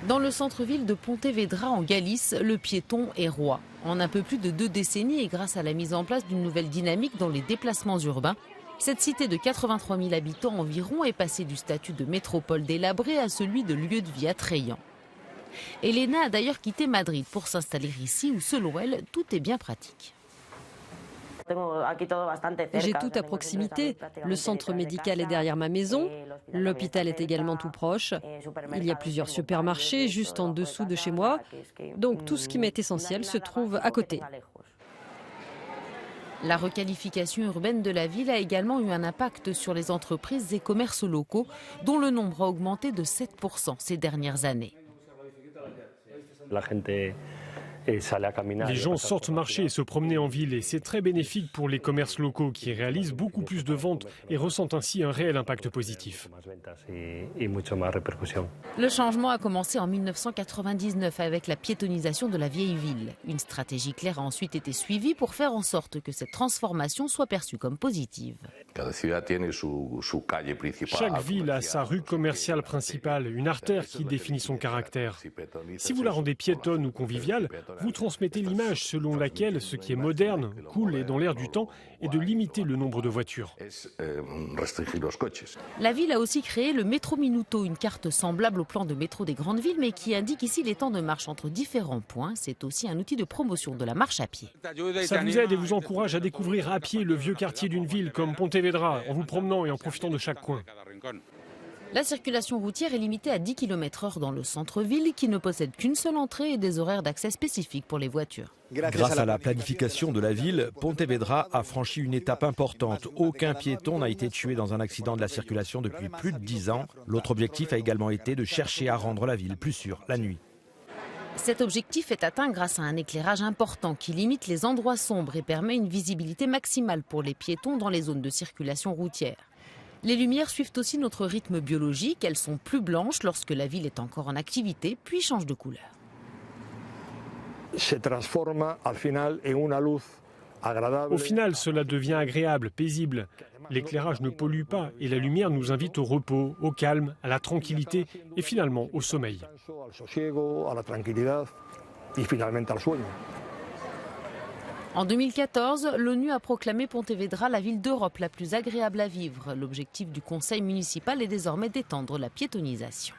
Dans le centre-ville de Pontevedra, en Galice, le piéton est roi. En un peu plus de 2 décennies et grâce à la mise en place d'une nouvelle dynamique dans les déplacements urbains, cette cité de 83 000 habitants environ est passée du statut de métropole délabrée à celui de lieu de vie attrayant. Elena a d'ailleurs quitté Madrid pour s'installer ici où, selon elle, tout est bien pratique. J'ai tout à proximité. Le centre médical est derrière ma maison. L'hôpital est également tout proche. Il y a plusieurs supermarchés juste en dessous de chez moi. Donc tout ce qui m'est essentiel se trouve à côté. La requalification urbaine de la ville a également eu un impact sur les entreprises et commerces locaux, dont le nombre a augmenté de 7% ces dernières années. Les gens sortent marcher et se promener en ville et c'est très bénéfique pour les commerces locaux qui réalisent beaucoup plus de ventes et ressentent ainsi un réel impact positif. Le changement a commencé en 1999 avec la piétonisation de la vieille ville. Une stratégie claire a ensuite été suivie pour faire en sorte que cette transformation soit perçue comme positive. Chaque ville a sa rue commerciale principale, une artère qui définit son caractère. Si vous la rendez piétonne ou conviviale, vous transmettez l'image selon laquelle ce qui est moderne, cool et dans l'air du temps est de limiter le nombre de voitures. La ville a aussi créé le Métro Minuto, une carte semblable au plan de métro des grandes villes mais qui indique ici les temps de marche entre différents points. C'est aussi un outil de promotion de la marche à pied. Ça vous aide et vous encourage à découvrir à pied le vieux quartier d'une ville comme Pontevedra en vous promenant et en profitant de chaque coin. La circulation routière est limitée à 10 km/h dans le centre-ville qui ne possède qu'une seule entrée et des horaires d'accès spécifiques pour les voitures. Grâce à la planification de la ville, Pontevedra a franchi une étape importante. Aucun piéton n'a été tué dans un accident de la circulation depuis plus de 10 ans. L'autre objectif a également été de chercher à rendre la ville plus sûre la nuit. Cet objectif est atteint grâce à un éclairage important qui limite les endroits sombres et permet une visibilité maximale pour les piétons dans les zones de circulation routière. Les lumières suivent aussi notre rythme biologique. Elles sont plus blanches lorsque la ville est encore en activité, puis changent de couleur. Au final, cela devient agréable, paisible. L'éclairage ne pollue pas et la lumière nous invite au repos, au calme, à la tranquillité et finalement au sommeil. En 2014, l'ONU a proclamé Pontevedra la ville d'Europe la plus agréable à vivre. L'objectif du conseil municipal est désormais d'étendre la piétonisation.